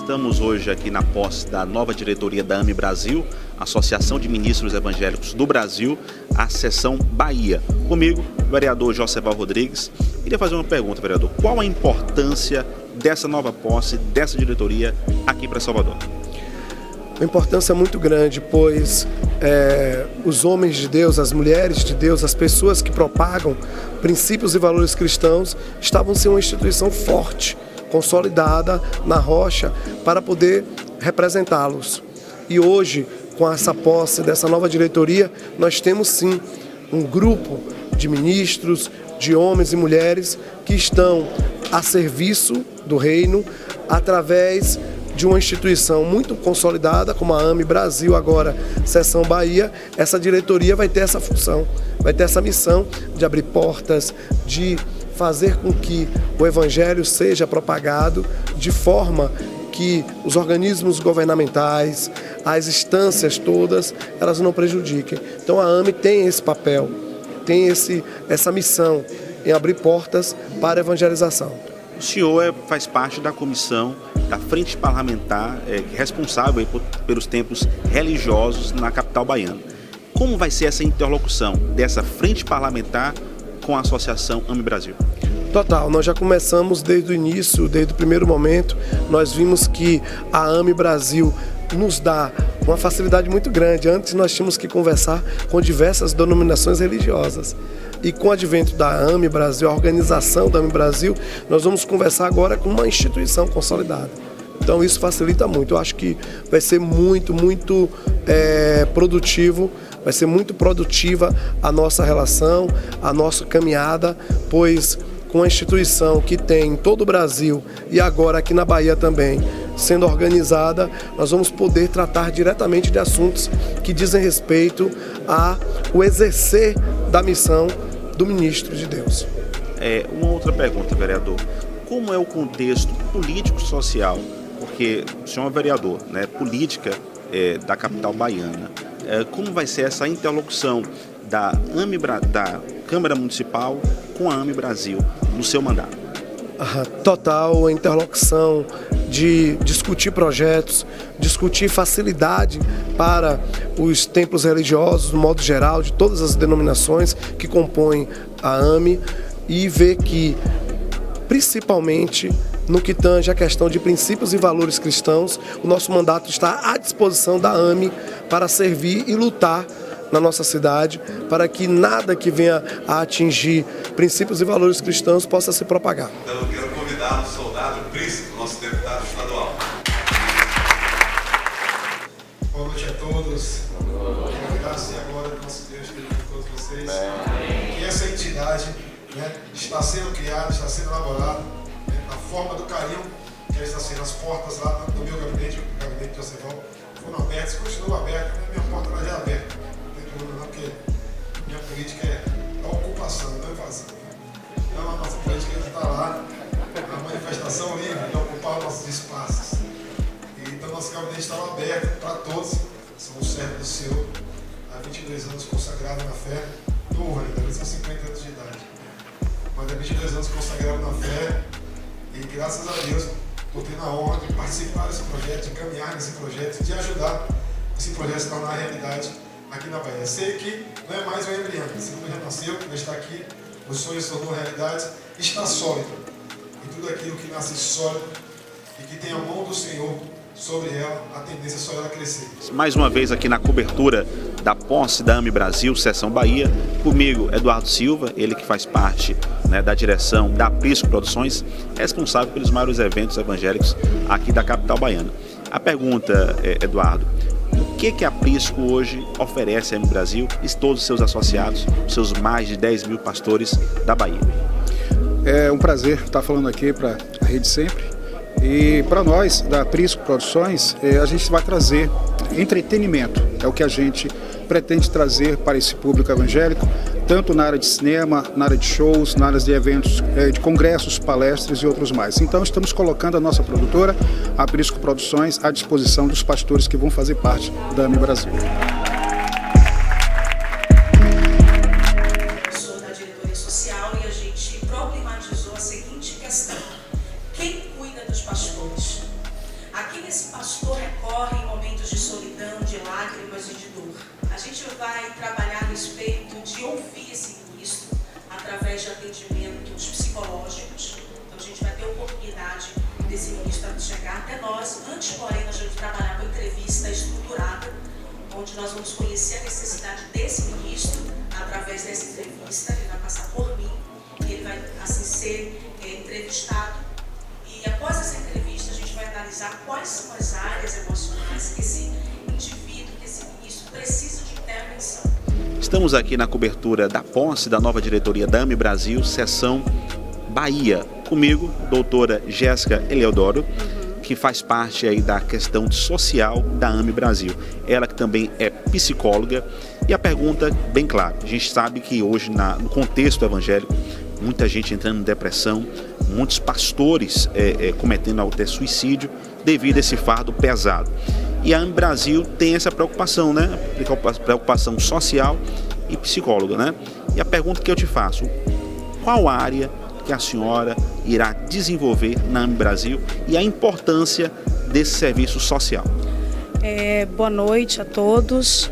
estamos hoje aqui na posse da nova diretoria da AME Brasil, Associação de Ministros Evangélicos do Brasil, a seção Bahia. Comigo, o vereador Joseval Rodrigues. Queria fazer uma pergunta, vereador. Qual a importância dessa nova posse, dessa diretoria aqui para Salvador? Uma importância muito grande, pois os homens de Deus, as mulheres de Deus, as pessoas que propagam princípios e valores cristãos estavam sem uma instituição forte, consolidada na rocha para poder representá-los. E hoje, com essa posse dessa nova diretoria, nós temos sim um grupo de ministros, de homens e mulheres que estão a serviço do reino através de uma instituição muito consolidada, como a AME Brasil, agora Seção Bahia. Essa diretoria vai ter essa função, vai ter essa missão de abrir portas, de fazer com que o evangelho seja propagado de forma que os organismos governamentais, as instâncias todas, elas não prejudiquem. Então a AME tem esse papel, tem essa missão em abrir portas para a evangelização. O senhor faz parte da comissão da Frente Parlamentar, responsável pelos templos religiosos na capital baiana. Como vai ser essa interlocução dessa Frente Parlamentar com a Associação AME Brasil? Total, nós já começamos desde o início, desde o primeiro momento, nós vimos que a AME Brasil nos dá uma facilidade muito grande. Antes nós tínhamos que conversar com diversas denominações religiosas. E com o advento da AME Brasil, a organização da AME Brasil, nós vamos conversar agora com uma instituição consolidada. Então isso facilita muito. Eu acho que vai ser muito produtivo, vai ser muito produtiva a nossa relação, a nossa caminhada, pois com a instituição que tem em todo o Brasil e agora aqui na Bahia também, sendo organizada, nós vamos poder tratar diretamente de assuntos que dizem respeito ao exercer da missão do ministro de Deus. Uma outra pergunta, vereador. Como é o contexto político-social? Porque o senhor é vereador, né? Política da capital baiana. Como vai ser essa interlocução da Câmara Municipal com a AME Brasil no seu mandato? Total a interlocução de discutir projetos, discutir facilidade para os templos religiosos, no modo geral, de todas as denominações que compõem a AME, e ver que, principalmente no que tange a questão de princípios e valores cristãos, o nosso mandato está à disposição da AME para servir e lutar na nossa cidade, para que nada que venha a atingir princípios e valores cristãos possa se propagar. Então eu quero convidar o soldado Príncipe, nosso deputado estadual. Boa noite a todos. Graças e glória do nosso Deus esteja com todos vocês. Que essa entidade, está sendo criada, está sendo elaborada, a forma do carinho que ela está sendo. As portas lá do meu gabinete, o gabinete de Joseval, foram abertas, continuam abertas, minha porta já é aberta. Porque minha política é a ocupação, não é invasão. Então a nossa política está lá, a manifestação livre de ocupar os nossos espaços. E, então nosso gabinete estava aberto para todos, somos servos do Senhor, há 22 anos consagrados na fé, novo ainda, são 50 anos de idade. Mas há 22 anos consagrados na fé, e graças a Deus por ter na honra de participar desse projeto, de caminhar nesse projeto, de ajudar esse projeto a se tornar realidade aqui na Bahia. Sei que não é mais um embrião, esse mundo já nasceu, já está aqui, o sonho se tornou realidade, está sólido. E tudo aquilo que nasce sólido e que tem a mão do Senhor sobre ela, a tendência é só ela crescer. Mais uma vez aqui na cobertura da posse da AME Brasil, Seção Bahia, comigo Eduardo Silva, ele que faz parte da direção da Aprisco Produções, responsável pelos maiores eventos evangélicos aqui da capital baiana. A pergunta, Eduardo, o que a Aprisco hoje oferece à AME Brasil e todos os seus associados, seus mais de 10 mil pastores da Bahia? É um prazer estar falando aqui para a Rede Sempre. E para nós, da Aprisco Produções, a gente vai trazer entretenimento. É o que a gente pretende trazer para esse público evangélico, tanto na área de cinema, na área de shows, na área de eventos, de congressos, palestras e outros mais. Então estamos colocando a nossa produtora, a Aprisco Produções, à disposição dos pastores que vão fazer parte da AME Brasil. Eu sou da diretoria social e a gente problematizou a seguinte questão: quem cuida dos pastores? Aqui nesse Pastor recorre em momentos de solidão, de lágrimas e de dor. A gente vai trabalhar a respeito de ouvir esse ministro através de atendimentos psicológicos. Então a gente vai ter a oportunidade desse ministro chegar até nós. Antes, porém, nós vamos trabalhar com entrevista estruturada, onde nós vamos conhecer a necessidade desse ministro através dessa entrevista. Ele vai passar por mim e ele vai assim ser entrevistado. E após essa entrevista, a gente vai analisar quais são as áreas emocionais que esse indivíduo, que esse ministro precisa de intervenção. Estamos aqui na cobertura da posse da nova diretoria da AME Brasil, seção Bahia. Comigo, doutora Jéssica Eleodoro, que faz parte aí da questão social da AME Brasil. Ela que também é psicóloga. E a pergunta bem clara, a gente sabe que hoje no contexto evangélico, muita gente entrando em depressão, muitos pastores cometendo até suicídio devido a esse fardo pesado. E a AME Brasil tem essa preocupação, né? Preocupação social e psicóloga, né? E a pergunta que eu te faço, qual área que a senhora irá desenvolver na AME Brasil e a importância desse serviço social? Boa noite a todos.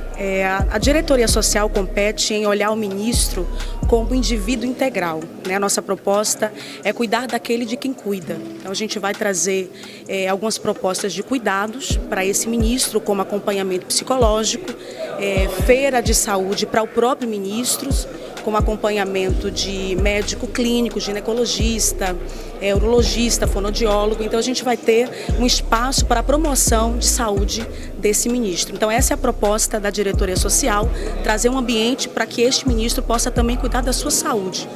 A diretoria social compete em olhar o ministro como indivíduo integral, né? A nossa proposta é cuidar daquele de quem cuida. Então a gente vai trazer algumas propostas de cuidados para esse ministro, como acompanhamento psicológico, feira de saúde para o próprio ministro, como acompanhamento de médico clínico, ginecologista, urologista, fonoaudiólogo. Então a gente vai ter um espaço para a promoção de saúde desse ministro. Então essa é a proposta da diretoria social, trazer um ambiente para que este ministro possa também cuidar da sua saúde.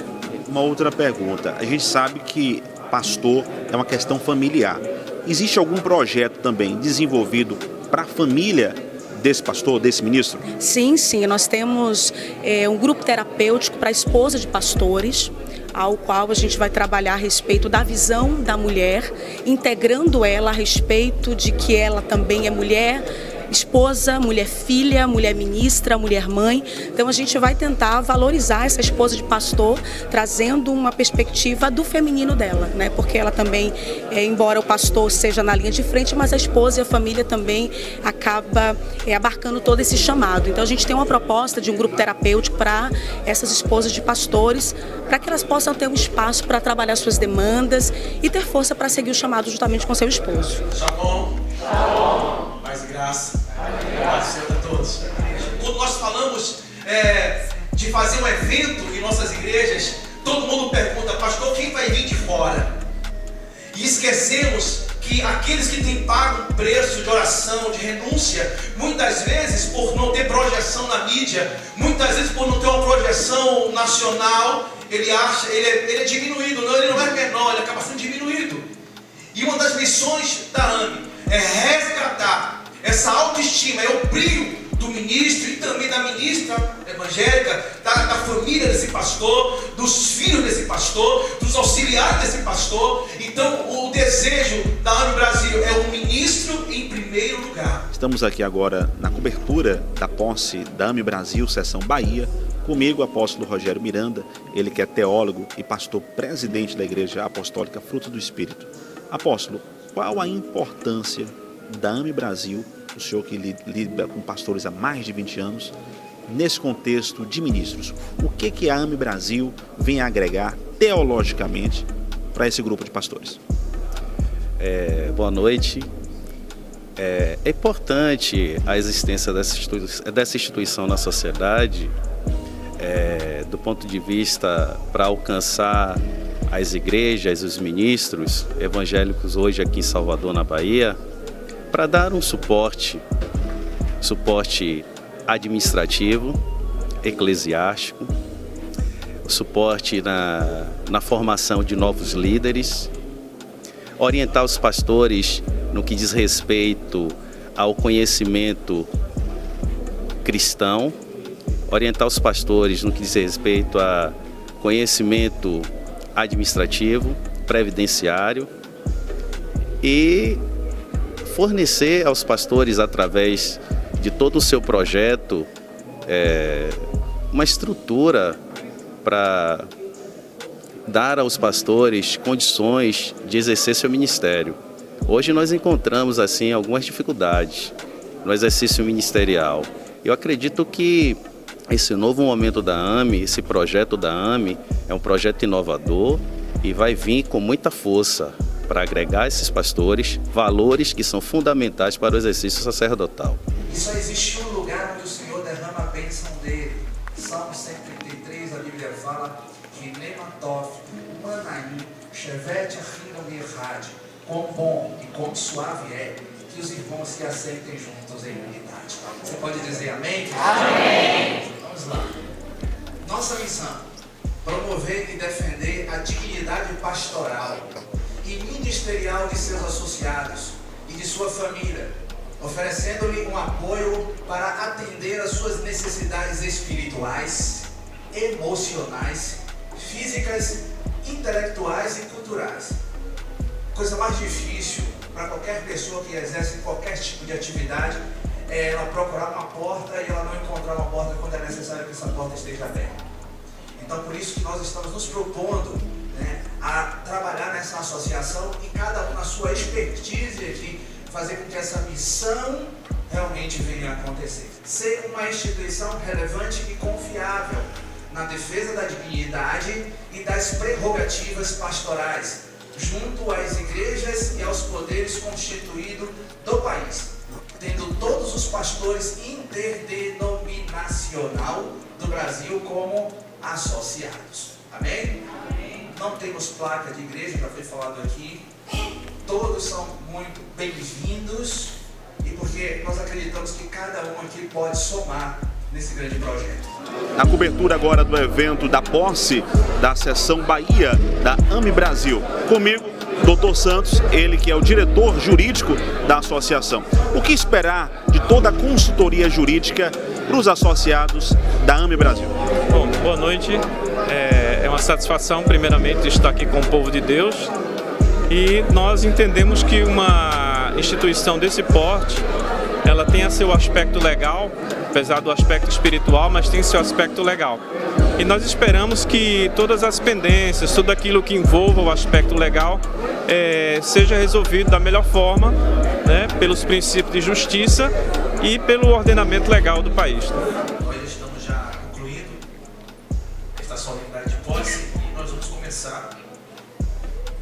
Uma outra pergunta, a gente sabe que pastor é uma questão familiar. Existe algum projeto também desenvolvido para a família desse pastor, desse ministro? Sim, nós temos um grupo terapêutico para a esposa de pastores, ao qual a gente vai trabalhar a respeito da visão da mulher, integrando ela a respeito de que ela também é mulher, esposa, mulher filha, mulher ministra, mulher mãe. Então a gente vai tentar valorizar essa esposa de pastor, trazendo uma perspectiva do feminino dela, né? Porque ela também, embora o pastor seja na linha de frente, mas a esposa e a família também acaba abarcando todo esse chamado. Então a gente tem uma proposta de um grupo terapêutico para essas esposas de pastores, para que elas possam ter um espaço para trabalhar suas demandas e ter força para seguir o chamado juntamente com seu esposo. Shalom. Shalom. Paz e graça. Paz a todos. Quando nós falamos de fazer um evento em nossas igrejas, todo mundo pergunta, pastor, quem vai vir de fora? E esquecemos que aqueles que têm pago um preço de oração, de renúncia, muitas vezes por não ter projeção na mídia, muitas vezes por não ter uma projeção nacional, ele é diminuído. Não, ele não é menor, ele acaba sendo diminuído. E uma das missões da AME é resgatar essa autoestima, é o brilho do ministro e também da ministra evangélica, da família desse pastor, dos filhos desse pastor, dos auxiliares desse pastor. Então o desejo da AME Brasil é o ministro em primeiro lugar. Estamos aqui agora na cobertura da posse da AME Brasil, seção Bahia. Comigo, o apóstolo Rogério Miranda, ele que é teólogo e pastor presidente da Igreja Apostólica Fruto do Espírito. Apóstolo, qual a importância da AME Brasil, o senhor que lida com pastores há mais de 20 anos, nesse contexto de ministros? O que a AME Brasil vem agregar teologicamente para esse grupo de pastores? Boa noite. É importante a existência dessa instituição na sociedade, do ponto de vista para alcançar as igrejas, os ministros evangélicos hoje aqui em Salvador, na Bahia, para dar um suporte administrativo, eclesiástico, suporte na formação de novos líderes, orientar os pastores no que diz respeito ao conhecimento cristão, orientar os pastores no que diz respeito a conhecimento administrativo, previdenciário e fornecer aos pastores, através de todo o seu projeto, uma estrutura para dar aos pastores condições de exercer seu ministério. Hoje nós encontramos assim algumas dificuldades no exercício ministerial. Eu acredito que esse novo momento da AME, esse projeto da AME, é um projeto inovador e vai vir com muita força para agregar a esses pastores valores que são fundamentais para o exercício sacerdotal. E só existe um lugar onde o Senhor derrama a bênção dele. Salmo 133, a Bíblia fala que Nematov, Manaim, Shevet Achim Yerhad, quão bom e quão suave é que os irmãos se aceitem juntos em unidade. Você pode dizer amém? Amém! Vamos lá. Nossa missão: promover e defender a dignidade pastoral e ministerial de seus associados e de sua família, oferecendo-lhe um apoio para atender às suas necessidades espirituais, emocionais, físicas, intelectuais e culturais. Coisa mais difícil para qualquer pessoa que exerce qualquer tipo de atividade é ela procurar uma porta e ela não encontrar uma porta quando é necessário que essa porta esteja aberta. Então, por isso que nós estamos nos propondo, né, a trabalhar nessa associação e cada um na sua expertise aqui, fazer com que essa missão realmente venha a acontecer. Ser uma instituição relevante e confiável na defesa da dignidade e das prerrogativas pastorais, junto às igrejas e aos poderes constituídos do país, tendo todos os pastores interdenominacional do Brasil como associados. Amém? Não temos placa de igreja, já foi falado aqui. Todos são muito bem-vindos e porque nós acreditamos que cada um aqui pode somar nesse grande projeto. Na cobertura agora do evento da posse da seção Bahia da AME Brasil, comigo, Dr. Santos, ele que é o diretor jurídico da associação. O que esperar de toda a consultoria jurídica para os associados da AME Brasil? Bom, boa noite. É uma satisfação, primeiramente, estar aqui com o povo de Deus. E nós entendemos que uma instituição desse porte, ela tem seu aspecto legal, apesar do aspecto espiritual, mas tem seu aspecto legal. E nós esperamos que todas as pendências, tudo aquilo que envolva o aspecto legal, seja resolvido da melhor forma, né, pelos princípios de justiça e pelo ordenamento legal do país. Nós estamos já concluindo esta solenidade de posse e nós vamos começar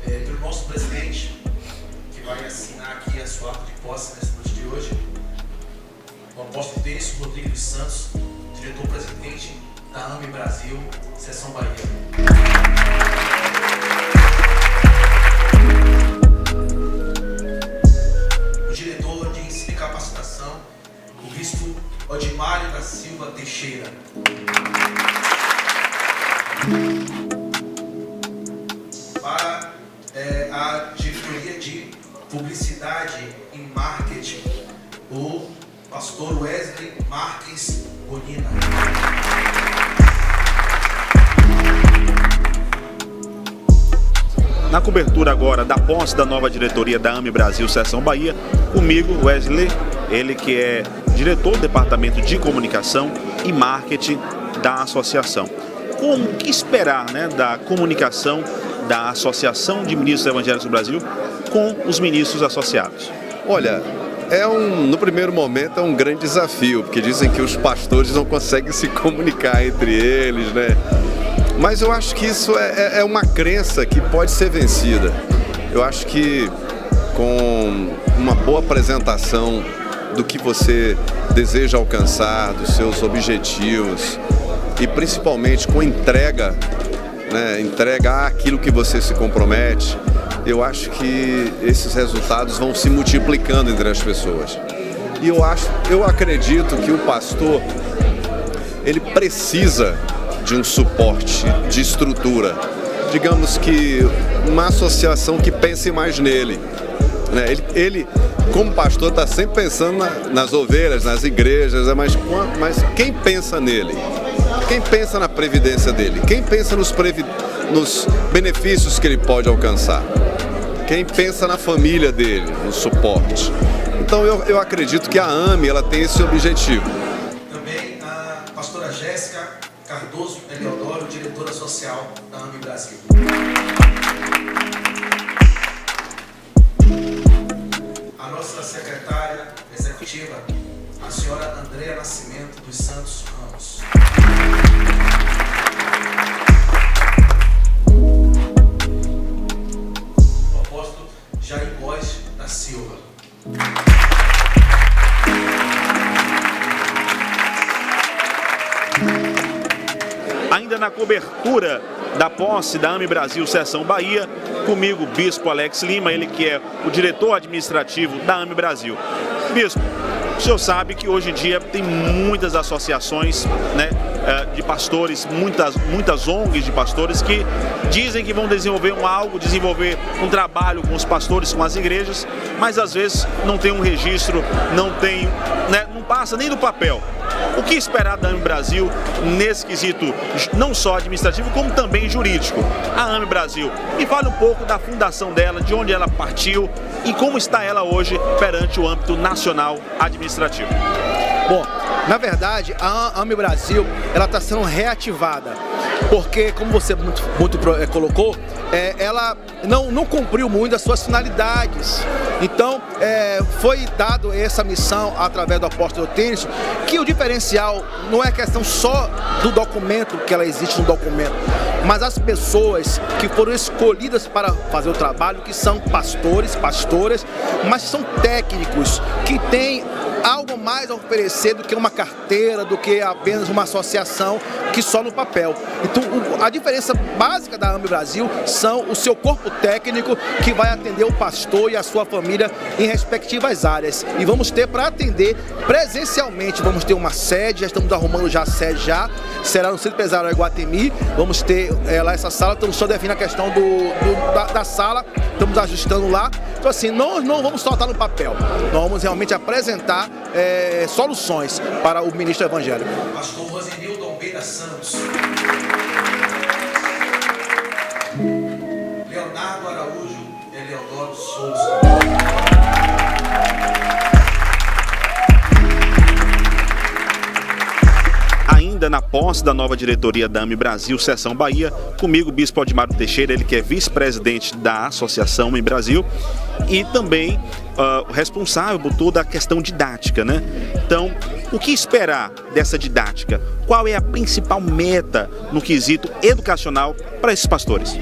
pelo nosso presidente, que vai assinar aqui a sua ata de posse nesta noite de hoje, o apóstolo Denis Rodrigues dos Santos, diretor-presidente da AME Brasil, seção Bahia. O diretor de ensino e capacitação, o bispo Odimário da Silva Teixeira. Para a diretoria de publicidade e marketing, o pastor Wesley Marques Bonina. Na cobertura agora da posse da nova diretoria da AME Brasil Seção Bahia, comigo, Wesley, ele que é diretor do Departamento de Comunicação e Marketing da associação. Como que esperar, né, da comunicação da Associação de Ministros Evangélicos do Brasil com os ministros associados? Olha, no primeiro momento é um grande desafio, porque dizem que os pastores não conseguem se comunicar entre eles, né? Mas eu acho que isso é uma crença que pode ser vencida. Eu acho que com uma boa apresentação do que você deseja alcançar, dos seus objetivos, e principalmente com entrega, né, entregar aquilo que você se compromete, eu acho que esses resultados vão se multiplicando entre as pessoas. E eu acredito que o pastor, ele precisa de um suporte, de estrutura. Digamos que uma associação que pense mais nele. Né? Ele, como pastor, está sempre pensando nas ovelhas, nas igrejas, mas quem pensa nele? Quem pensa na previdência dele? Quem pensa nos benefícios que ele pode alcançar? Quem pensa na família dele, no suporte? Então eu acredito que a AME ela tem esse objetivo. Também a pastora Jéssica Cardoso Eleodoro, diretora social da AME Brasil. nossa secretária executiva, a senhora Andréa Nascimento dos Santos Ramos. O apóstolo Jair Góes da Silva. Ainda na cobertura da posse da AME Brasil Seção Bahia, comigo o Bispo Alex Lima, ele que é o diretor administrativo da AME Brasil. Bispo, o senhor sabe que hoje em dia tem muitas associações, né, de pastores, muitas ONGs de pastores que dizem que vão desenvolver desenvolver um trabalho com os pastores, com as igrejas, mas às vezes não tem um registro, não passa nem do papel. O que esperar da AME Brasil nesse quesito, não só administrativo, como também jurídico? A AME Brasil, me fale um pouco da fundação dela, de onde ela partiu e como está ela hoje perante o âmbito nacional administrativo. Bom, na verdade, a AME Brasil ela está sendo reativada, porque, como você muito colocou, ela não cumpriu muito as suas finalidades. Então, foi dado essa missão através do apóstolo Eutêncio, que o diferencial não é questão só do documento, que ela existe no documento, mas as pessoas que foram escolhidas para fazer o trabalho, que são pastores, pastoras, mas são técnicos, que têm algo mais a oferecer do que uma carteira, do que apenas uma associação que só no papel. Então, a diferença básica da AME Brasil são o seu corpo técnico que vai atender o pastor e a sua família em respectivas áreas. E vamos ter para atender presencialmente, vamos ter uma sede, já estamos arrumando já a sede já, será no Centro Empresarial Iguatemi, vamos ter lá essa sala, estamos só definindo a questão da sala, estamos ajustando lá. Então assim, nós não vamos soltar no papel, nós vamos realmente apresentar soluções para o ministro evangélico. Pastor Rosenildo Almeida Santos. Leonardo Araújo Eleodoro Souza. Ainda na posse da nova diretoria da AME Brasil Seção Bahia, comigo o Bispo Aldimaro Teixeira, ele que é vice-presidente da Associação AME Brasil e também responsável por toda a questão didática, né? Então, o que esperar dessa didática? Qual é a principal meta no quesito educacional para esses pastores?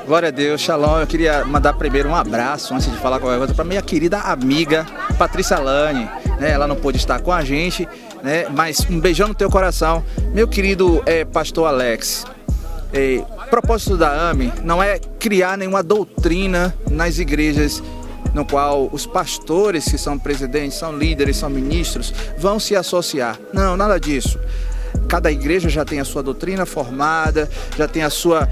Glória a Deus, Shalom. Eu queria mandar primeiro um abraço, antes de falar qualquer coisa, para minha querida amiga Patrícia Lane, né? Ela não pôde estar com a gente, né? Mas um beijão no teu coração. Meu querido pastor Alex, o propósito da AME não é criar nenhuma doutrina nas igrejas no qual os pastores que são presidentes, são líderes, são ministros, vão se associar. Não, nada disso. Cada igreja já tem a sua doutrina formada, já tem a sua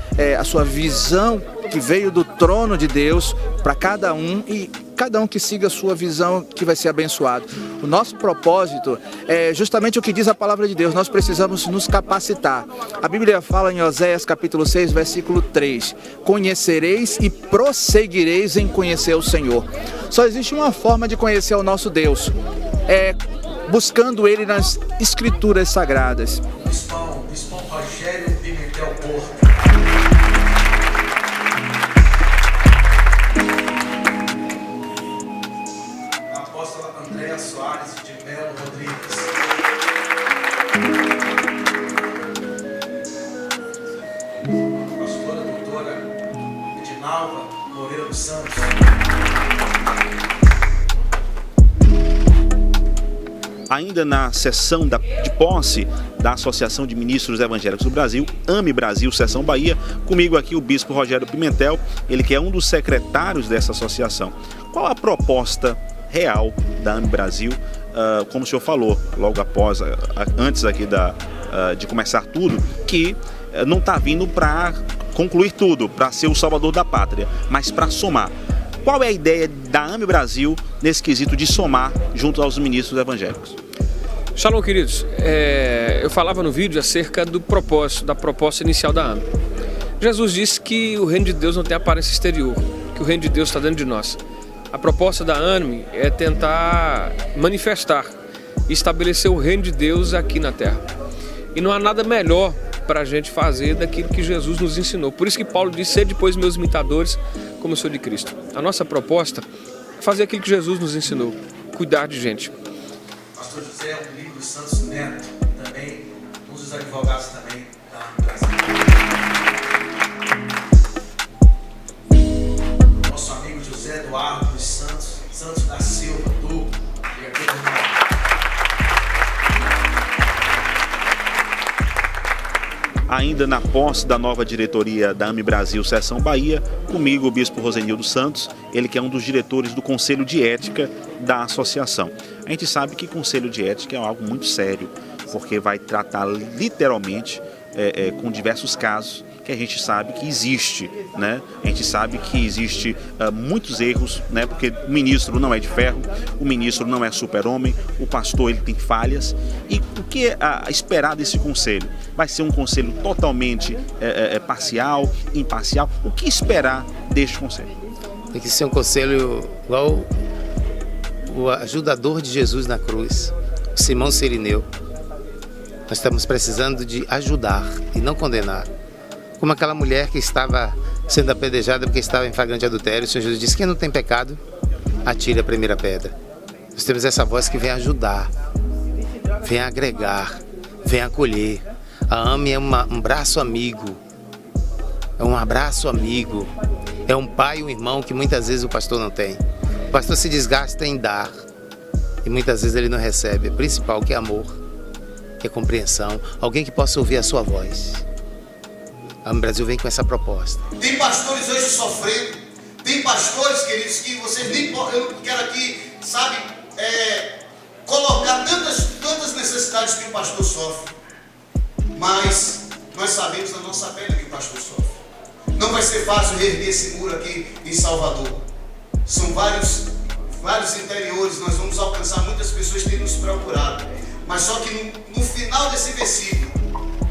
visão que veio do trono de Deus para cada um, e cada um que siga a sua visão que vai ser abençoado. O nosso propósito é justamente o que diz a palavra de Deus, nós precisamos nos capacitar. A Bíblia fala em Oséias capítulo 6, versículo 3, conhecereis e prosseguireis em conhecer o Senhor. Só existe uma forma de conhecer o nosso Deus, buscando Ele nas Escrituras Sagradas. Bispão Rogério Pimentel Porto. A apóstola Andréa Soares de Melo Rodrigues. A pastora doutora Edinalva Moreira dos Santos. Ainda na sessão de posse da Associação de Ministros Evangélicos do Brasil, AME Brasil Seção Bahia, comigo aqui o Bispo Rogério Pimentel, ele que é um dos secretários dessa associação. Qual a proposta real da AME Brasil, como o senhor falou, logo após, antes aqui de começar tudo, que não está vindo para concluir tudo, para ser o salvador da pátria, mas para somar. Qual é a ideia da AME Brasil nesse quesito de somar junto aos ministros evangélicos? Shalom, queridos. Eu falava no vídeo acerca do propósito, da proposta inicial da AME. Jesus disse que o reino de Deus não tem aparência exterior, que o reino de Deus está dentro de nós. A proposta da AME é tentar manifestar e estabelecer o reino de Deus aqui na terra. E não há nada melhor para a gente fazer daquilo que Jesus nos ensinou. Por isso que Paulo disse: sede, depois, meus imitadores, como eu sou de Cristo. A nossa proposta fazer aquilo que Jesus nos ensinou, cuidar de gente. Pastor José é um livro dos Santos Neto, também, um dos advogados também da Brasil. Nosso amigo José Eduardo dos Santos da Silva, do Ainda na posse da nova diretoria da AME Brasil Seção Bahia, comigo o bispo Rosenildo Santos, ele que é um dos diretores do Conselho de Ética da associação. A gente sabe que Conselho de Ética é algo muito sério, porque vai tratar literalmente com diversos casos que a gente sabe que existe, né? A gente sabe que existe muitos erros, né? Porque o ministro não é de ferro, o ministro não é super-homem, o pastor ele tem falhas. E o que é esperar desse conselho? Vai ser um conselho totalmente parcial, imparcial? O que esperar deste conselho? Tem que ser um conselho igual o ajudador de Jesus na cruz, Simão Sirineu. Nós estamos precisando de ajudar e não condenar. Como aquela mulher que estava sendo apedrejada porque estava em flagrante adultério, o Senhor Jesus disse: quem não tem pecado, atire a primeira pedra. Nós temos essa voz que vem ajudar, vem agregar, vem acolher. A AME é um braço amigo, é um abraço amigo, é um pai e um irmão que muitas vezes o pastor não tem. O pastor se desgasta em dar e muitas vezes ele não recebe. O principal que é amor, que é compreensão, alguém que possa ouvir a sua voz. A AME Brasil vem com essa proposta. Tem pastores hoje sofrendo, tem pastores, queridos, que vocês nem podem, eu não quero aqui, sabe, colocar tantas necessidades que o pastor sofre, mas nós sabemos na nossa pele que o pastor sofre. Não vai ser fácil reerguer esse muro aqui em Salvador. São vários interiores, nós vamos alcançar muitas pessoas que têm nos procurado. Mas só que no final desse versículo,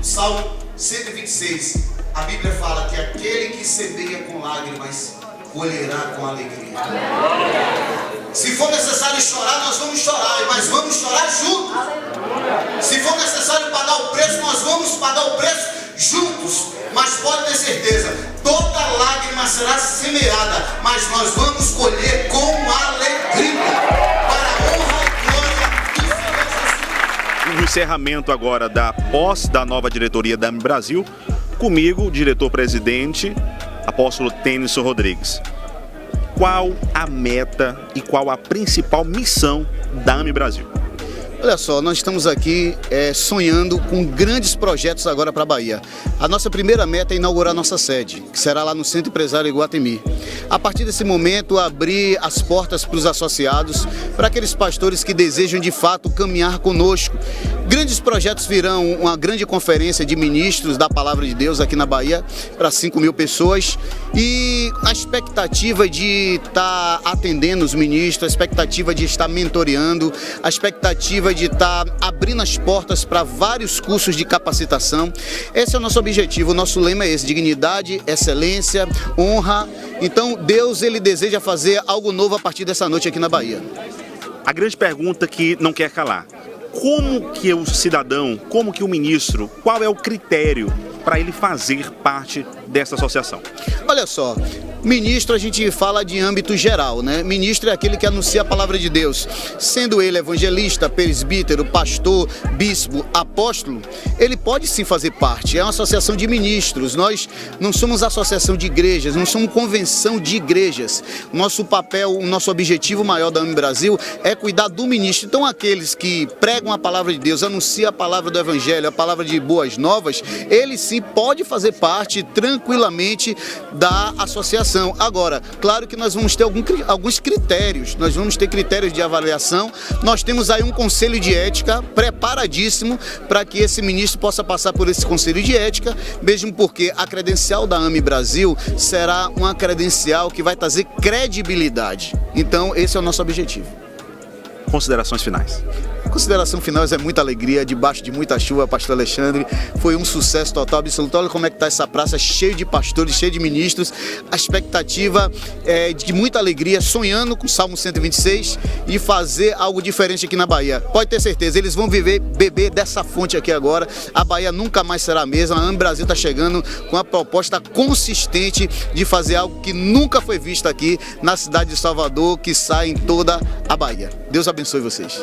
Salmo 126, a Bíblia fala que aquele que semeia com lágrimas colherá com alegria. Se for necessário chorar, nós vamos chorar, mas vamos chorar juntos. Se for necessário pagar o preço, nós vamos pagar o preço juntos. Mas pode ter certeza, toda lágrima será semeada, mas nós vamos colher com alegria, para a honra e glória do Senhor Jesus. No encerramento agora da posse da nova diretoria da AME Brasil, comigo, o diretor-presidente, apóstolo Tênison Rodrigues. Qual a meta e qual a principal missão da AME Brasil? Olha só, nós estamos aqui sonhando com grandes projetos agora para a Bahia. A nossa primeira meta é inaugurar nossa sede, que será lá no Centro Empresário Iguatemi. A partir desse momento, abrir as portas para os associados, para aqueles pastores que desejam de fato caminhar conosco. Grandes projetos virão, uma grande conferência de ministros da Palavra de Deus aqui na Bahia, para 5.000 pessoas. E a expectativa de estar atendendo os ministros, a expectativa de estar mentoreando, a expectativa de estar abrindo as portas para vários cursos de capacitação. Esse é o nosso objetivo, o nosso lema é esse: dignidade, excelência, honra. Então Deus, ele deseja fazer algo novo a partir dessa noite aqui na Bahia. A grande pergunta que não quer calar: como que o cidadão, como que o ministro, qual é o critério para ele fazer parte dessa associação? Olha só, ministro a gente fala de âmbito geral, né? Ministro é aquele que anuncia a palavra de Deus. Sendo ele evangelista, presbítero, pastor, bispo, apóstolo, ele pode sim fazer parte. É uma associação de ministros. Nós não somos associação de igrejas, não somos convenção de igrejas. Nosso papel, o nosso objetivo maior da AME Brasil é cuidar do ministro. Então aqueles que pregam a palavra de Deus, anunciam a palavra do evangelho, a palavra de boas novas, ele sim pode fazer parte tranquilamente da associação. Agora, claro que nós vamos ter alguns critérios, nós vamos ter critérios de avaliação. Nós temos aí um conselho de ética preparadíssimo para que esse ministro possa passar por esse conselho de ética, mesmo porque a credencial da AME Brasil será uma credencial que vai trazer credibilidade. Então, esse é o nosso objetivo. considerações finais. A consideração final é muita alegria, debaixo de muita chuva, pastor Alexandre. Foi um sucesso total, absoluto. Olha como é que está essa praça, cheia de pastores, cheia de ministros. A expectativa é de muita alegria, sonhando com o Salmo 126 e fazer algo diferente aqui na Bahia. Pode ter certeza, eles vão beber dessa fonte aqui agora. A Bahia nunca mais será a mesma. A AME Brasil está chegando com a proposta consistente de fazer algo que nunca foi visto aqui na cidade de Salvador, que sai em toda a Bahia. Deus abençoe vocês.